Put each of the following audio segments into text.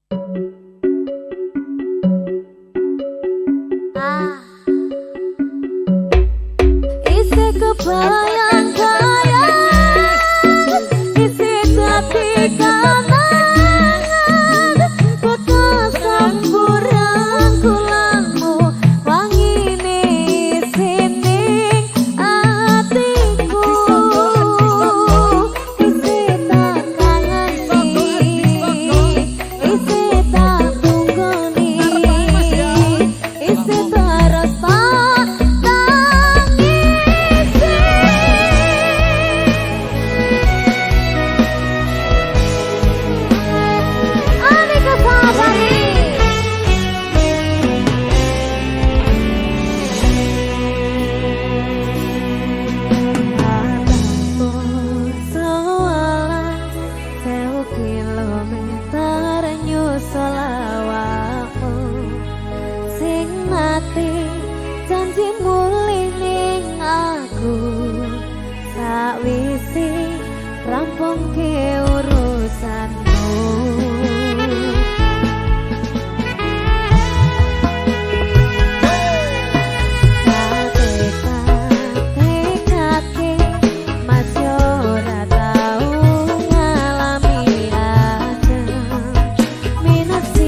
Isi kebayang-bayang, isi hati kangen, bekas samburan kulanmu, wangine isining hatiku. Isi tak kangeni, isi tak tunggoni, isi tak rasa. Janji mulih ning aku sakwisi rampung ke urusanmu. Minasi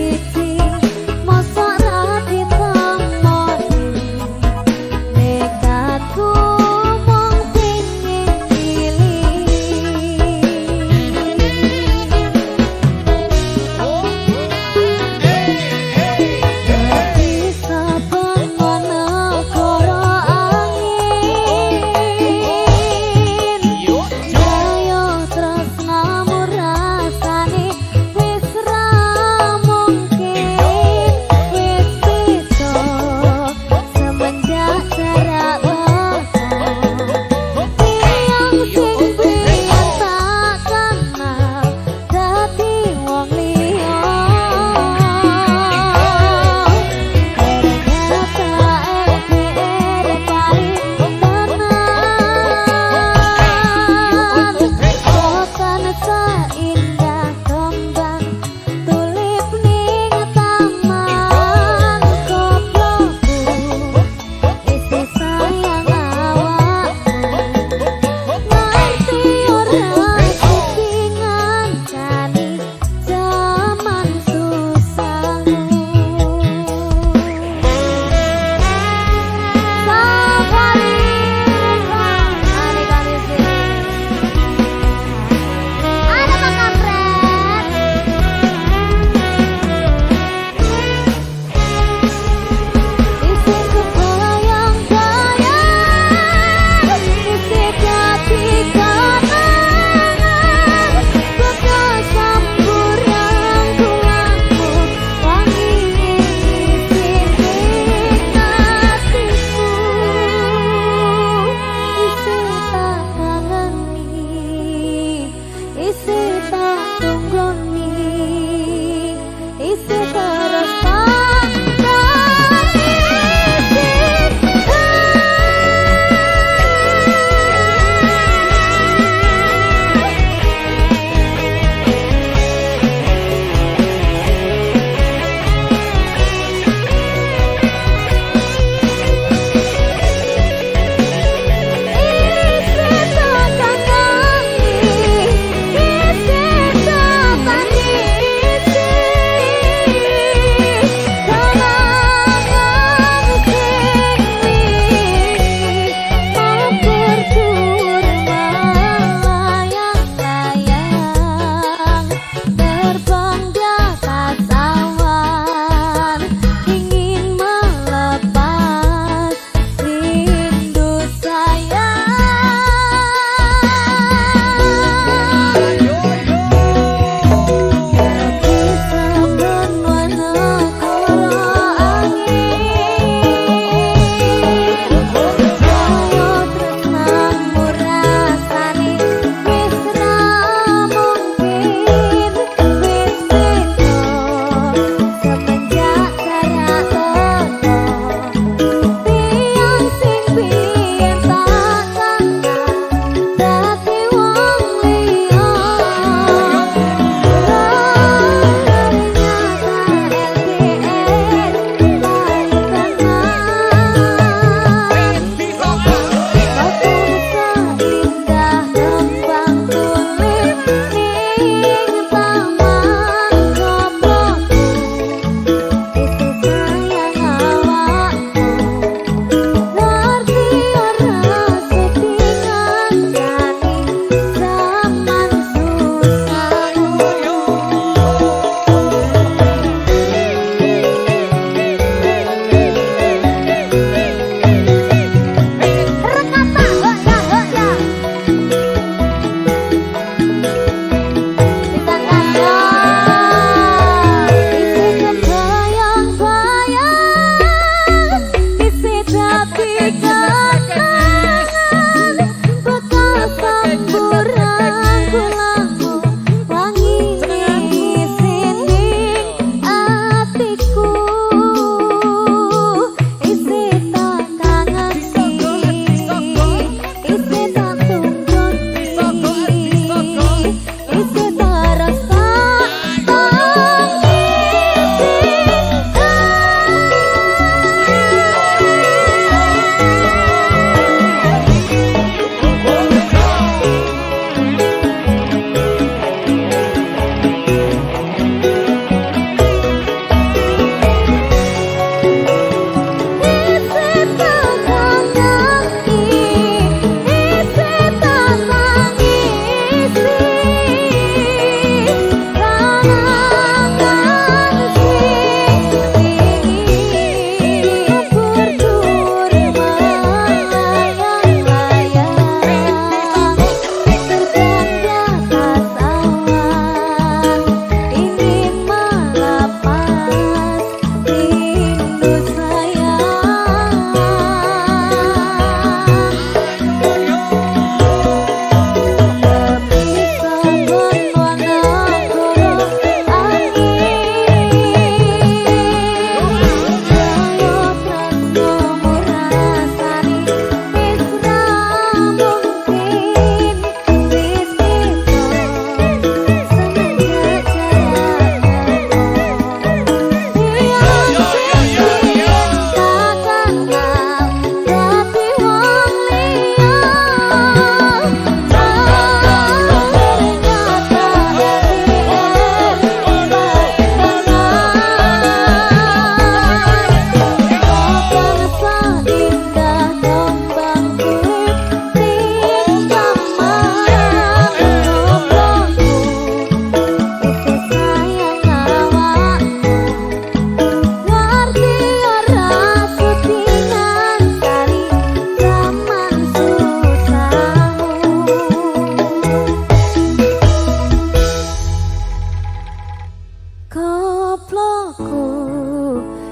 Koploku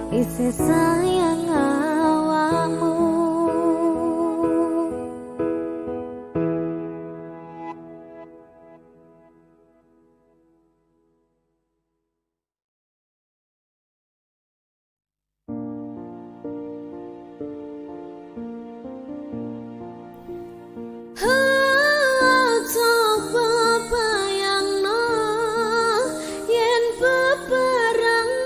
isih sayang awakmu. Coba bayangno yen bebarengan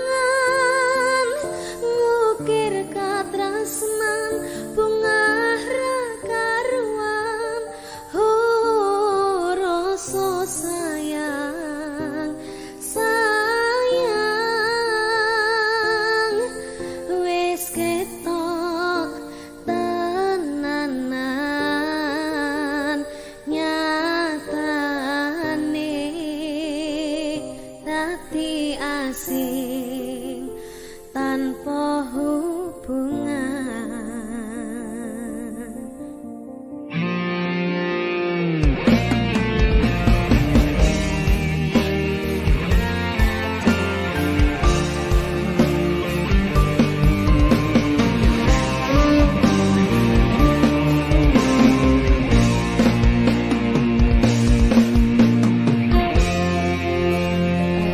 ngukir katresnan bunga karuan rasa sayang sayang wis ketok tenanan nyatane dadi asing tanpa hubungan.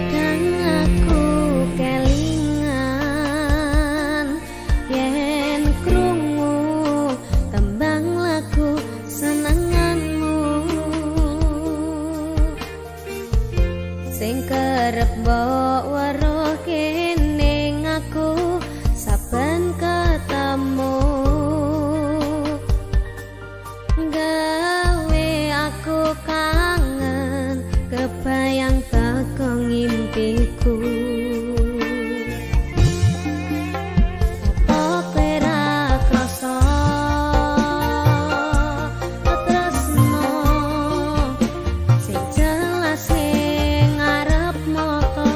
Dan aku kelingan yen krungu tembang lagu senenganmu sing kerep mbok weruh kene aku saben ketemu gawe aku kangen kebayang teko ngimpiku. Apa ora krasa tresno sing jelas sing arep mata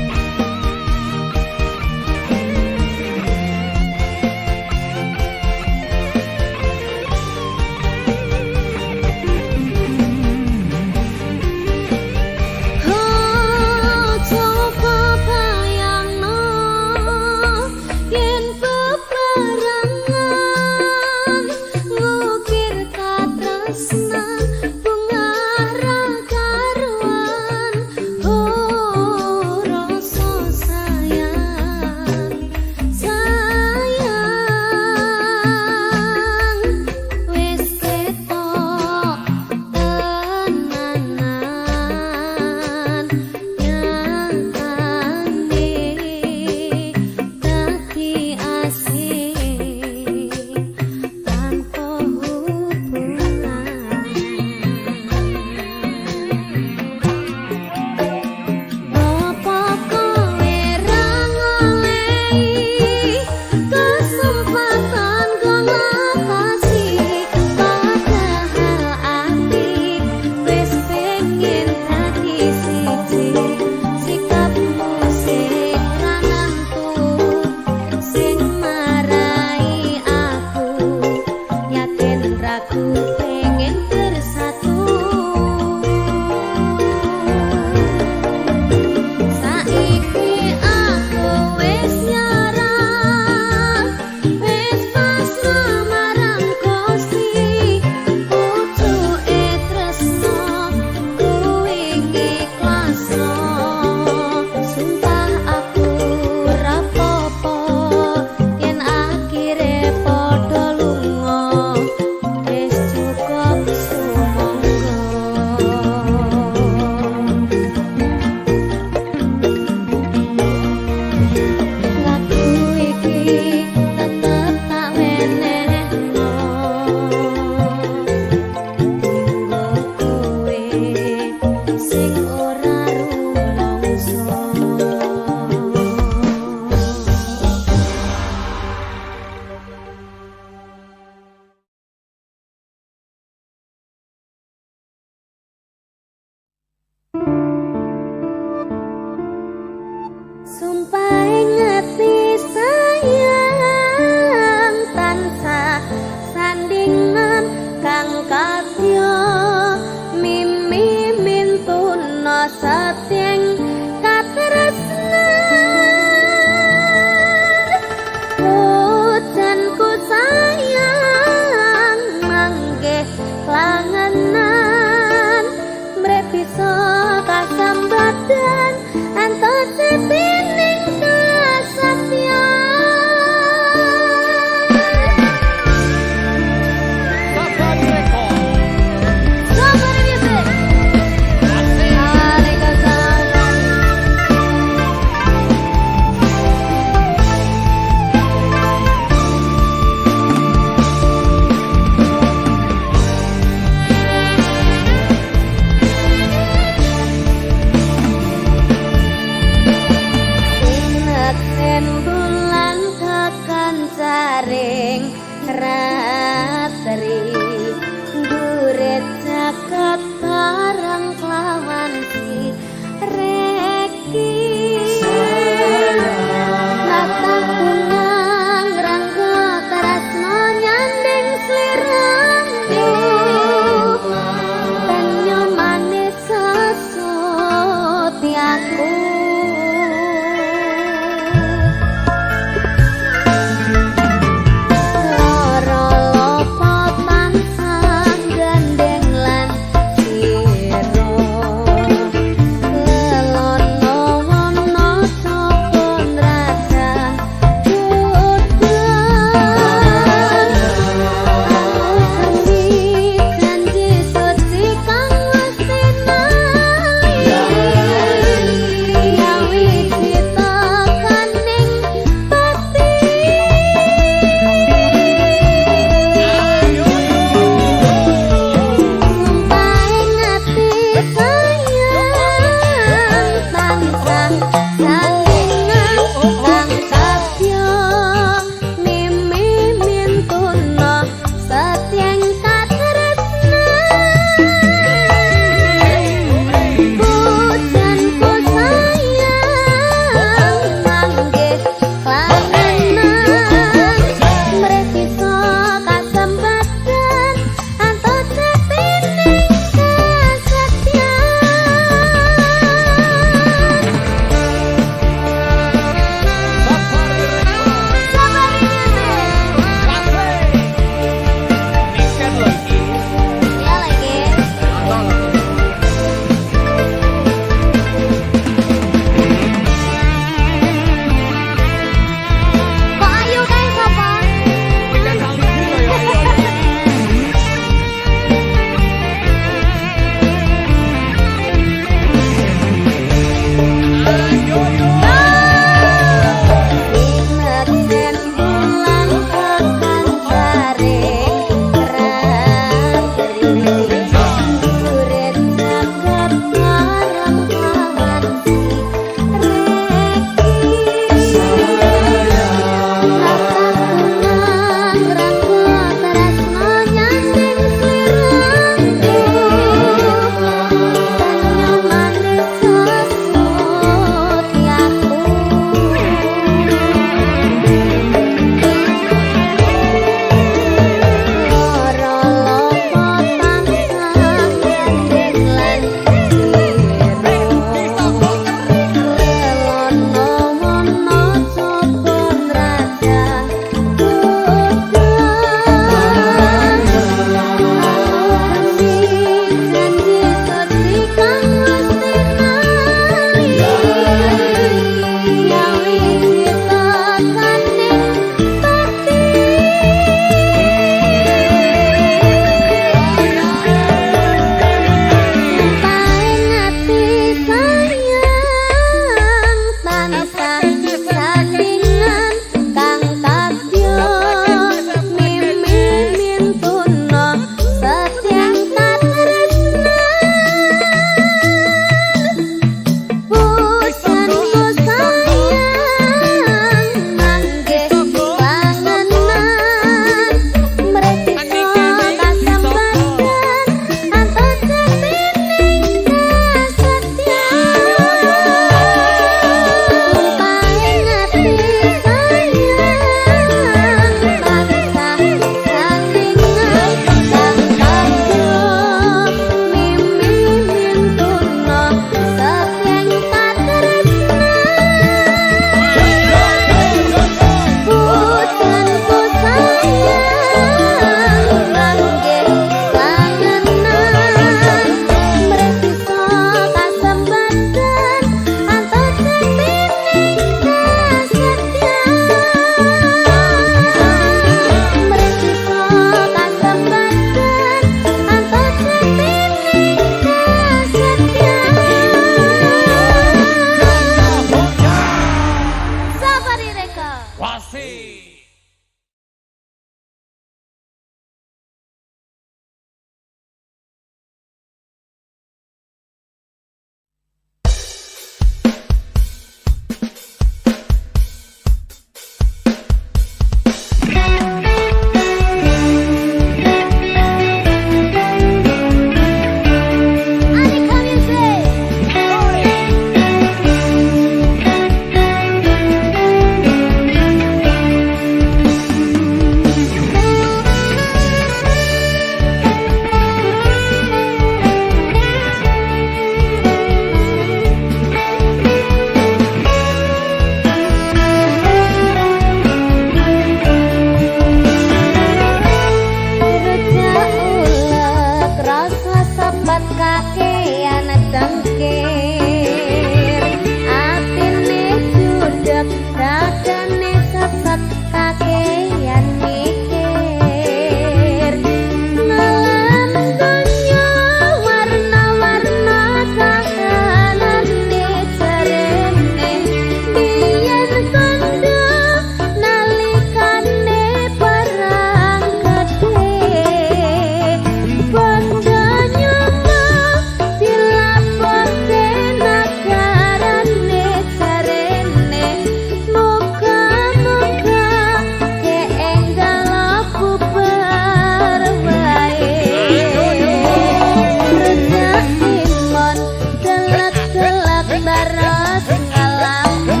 terus ngelamun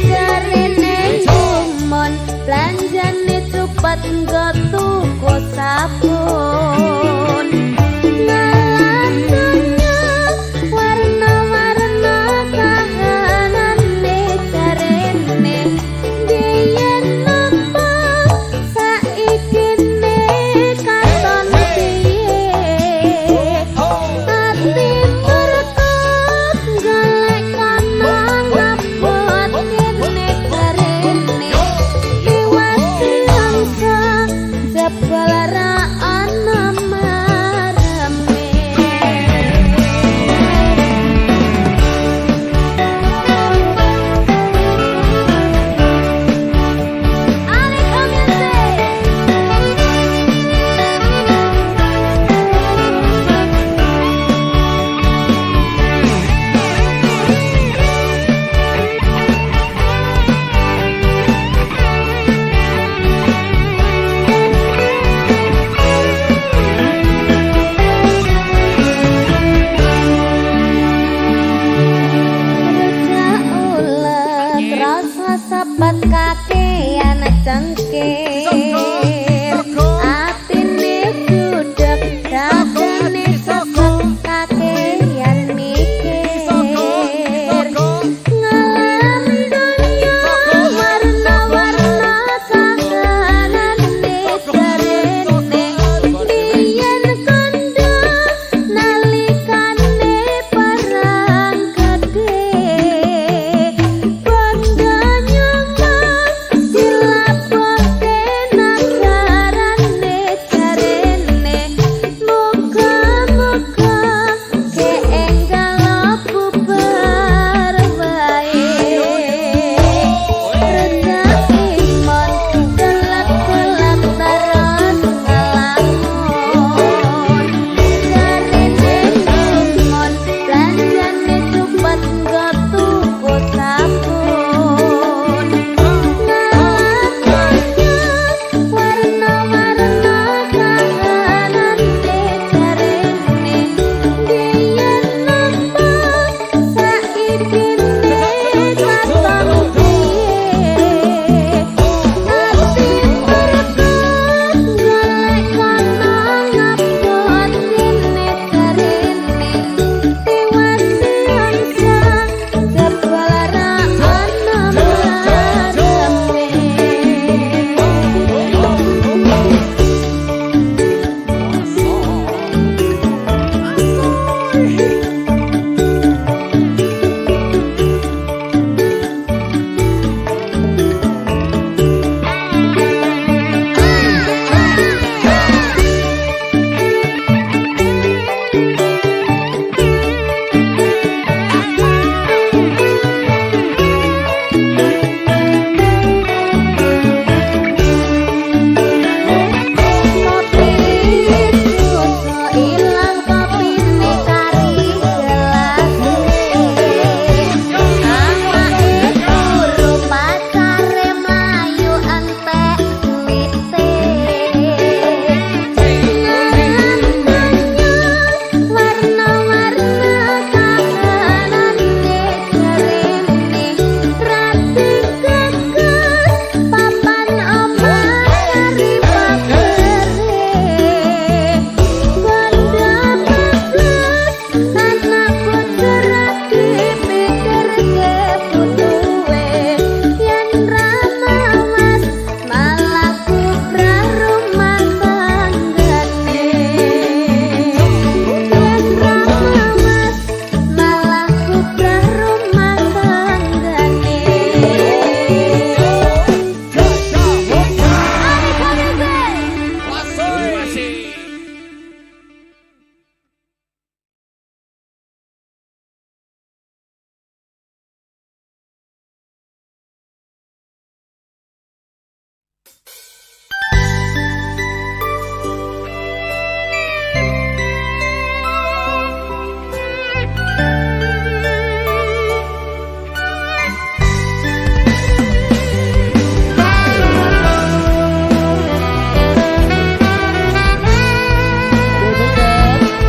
jarene cumon belanjane cepet nggo tuku sabun ngalatnya warna-warna kahanane jarene biyen napa saiki ne katon piye ati murtad golek kono ngapot kene jarene iwati angsa jebul ra ana marame Ale komense rasa sapat kakean cengkir atine judeg dadane sapat kakean mikir ngalam dunya warna-warna kahanane jarene biyen kandha nalikane perang gedhe bandanya silapote nagarane jarene muga-muga keenggal bubar wae reda iman kelak-kelak terus ngelamun jarene cumon belanjane cepet nggo tuku sabun ngalatnya warna-warna kahanane jarene biyen napa saiki ne katon piye ati murtad golek kono ngapot kene jarene iwati angsa jebul ra ana marame kopi susu ilang kopine kari gelase awake turu pacare mlayu entek duwite ngalamnya warna-warna kahanane jarene rati gagas papan omah kari bakere banda bablas anak bocor lagi pikirke butuhe yen ramawas malah kubrah rumah tanggane yen ramawas malah kubrah rumah tanggane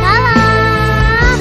Salam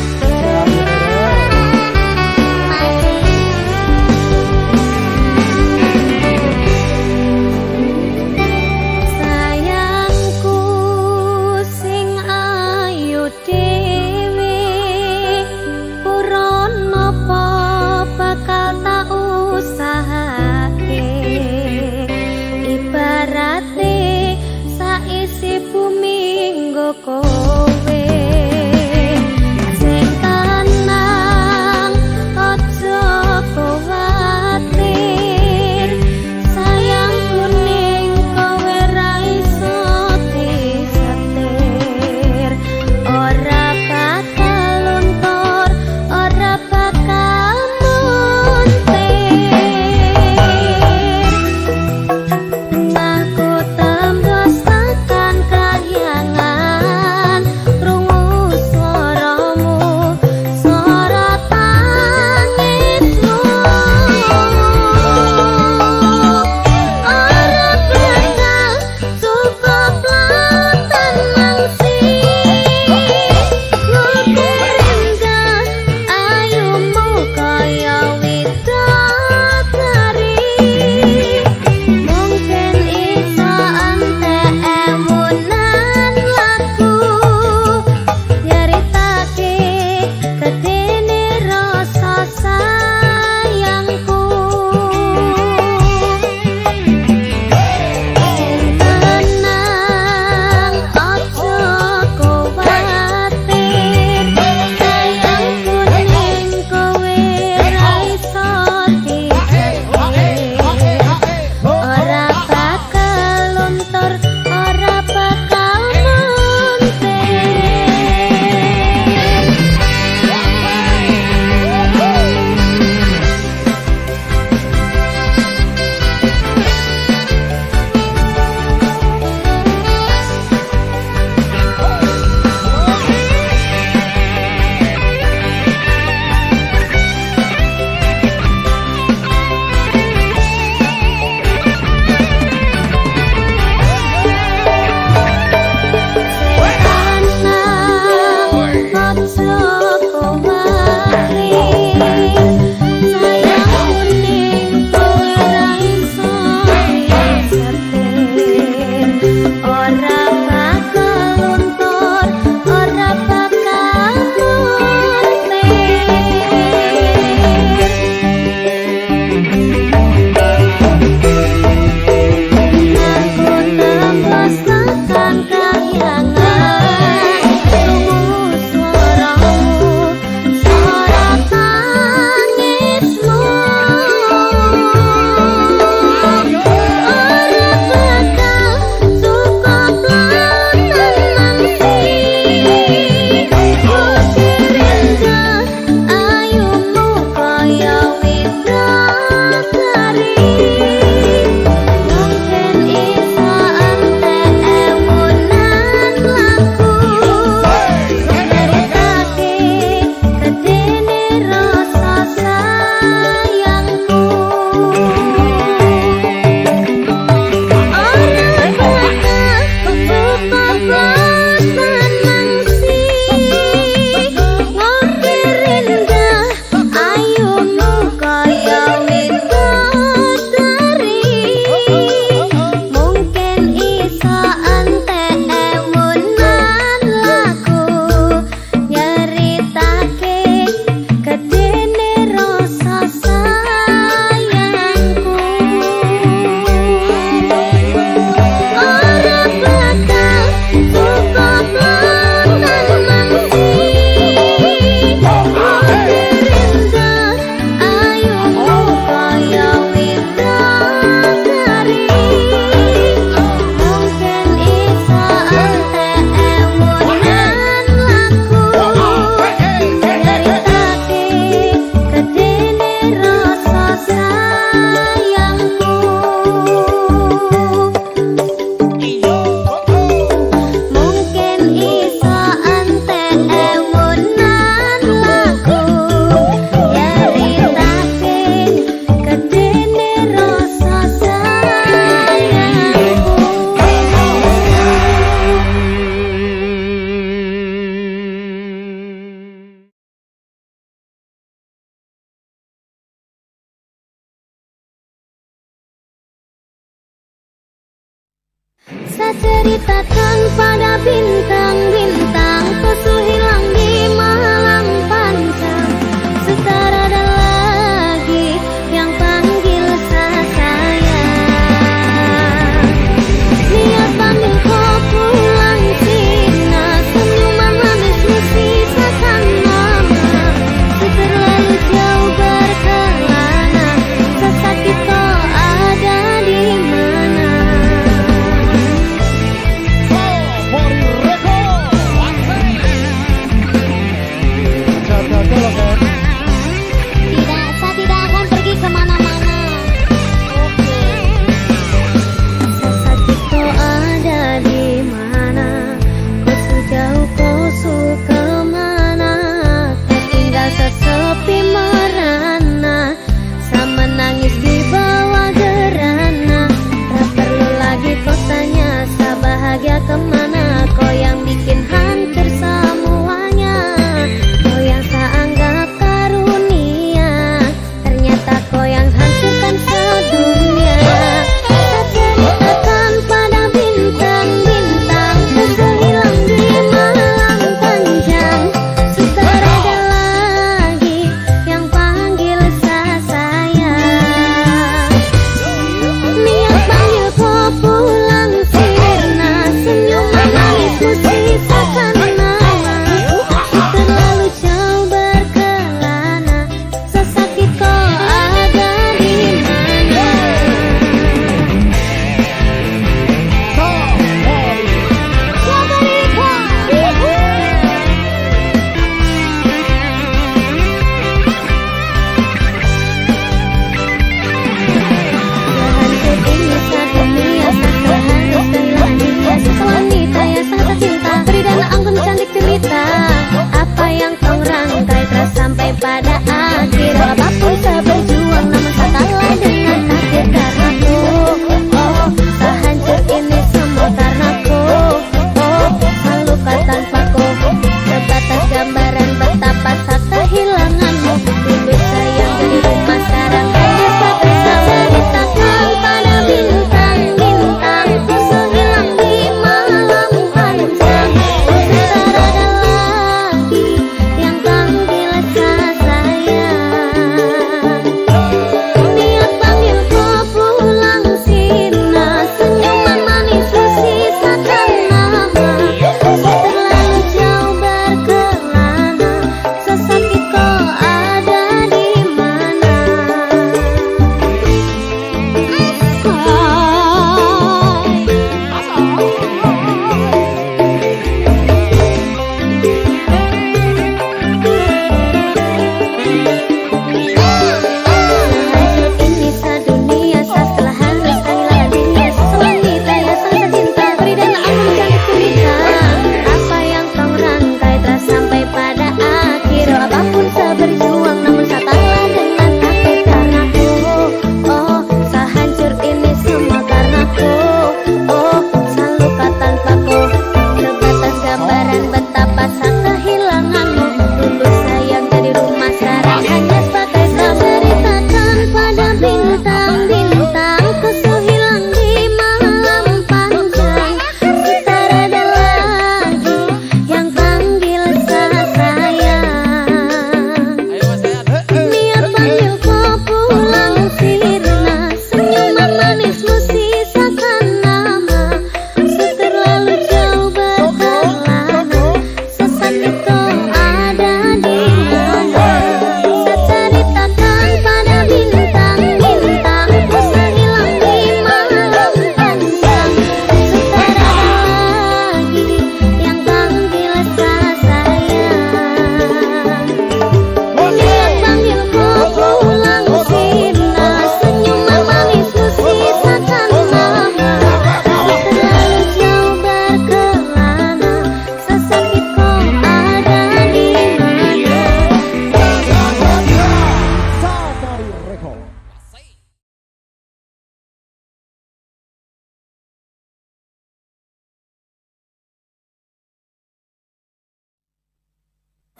Saya ceritakan pada bintang-bintang, pesu hilang di malam panjang. Sekarang ada lagi yang panggil saya. Niat panggil kau pulang Cina, senyuman manismu sisakan mama. Terlalu jauh berkelana, sesakit kau ada di mana. Tidak, saya tidak akan pergi kemana-mana. Oke. Sesakit kau ada di mana? Kau sejauh kau suka mana? Tertinggal sesepi merana, sama nangis di bawah gerana. Tak perlu lagi kau tanya, saya bahagia kemana? Kau yang bikin hancur semuanya. Kau yang saya anggap karunia, ternyata kau yang hancurkan sedunia. Saya ceritakan pada bintang-bintang, pesu hilang di malam panjang. Sekarang ada lagi yang panggil saya. Niat panggil kau pulang sirna, senyuman manismu sisakan nama. Terlalu jauh berkelana, sesakit kau ada di mana. Siapa Rika? Sehancur ini sedunia, seharus kehilangan dia. Sewanita yang sangat cinta, beri dan anggun cantik cerita. Apa yang kau rangkai telah sampai pada akhir. Apapun saya berjuang, namun saya kalah dengan takdir karenaku. Oh, sehancur ini semua karenaku. Oh, seluka tanpaku, sebatas gambaran betapa saya kehilanganmu. Dulu sayang jadi rumah, sekarang hanya sebatas ceritakan pada bintang-bintang, pesu hilang di malam panjang. Sekarang ada lagi yang panggil saya. Niat panggil kau pulang sirna, senyuman manismu sisakan nama. Terlalu jauh berkelana, sesakit kau ada di mana. Sehancur ini sedunia, saya telah harus kehilangan dia. Sewanita yang sangat cinta, beri dan anggun cantik cerita. Apa yang kau rangkai telah sampai pada akhir. Apapun saya berjuang, namun saya kalah dengan takdir karenaku. Oh, sehancur ini semua karenaku. Oh, seluka tanpaku, sebatas gambaran betapa saya kehilanganmu. Dulu sayang jadi rumah, sekarang hanya sebagai ceritakan pada bintang-bintang, pesu hilang di malam panjang. Sekarang ada lagi yang panggil saya. Niat panggil kau pulang sirna, senyuman manismu sisakan nama. Terlalu jauh berkelana, sesakit kau ada di mana. Saya ceritakan pada bintang-bintang, pesu hilang di malam panjang. Sekarang ada lagi yang panggil saya. Niat panggil kau pulang sirna, senyuman manismu sisakan nama. Terlalu jauh berkelana, sesakit kau ada di mana.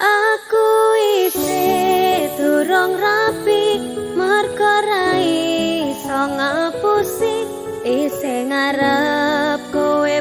Aku isi turung rapi, merko ra iso ngapusi isi ngarep kowe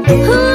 Who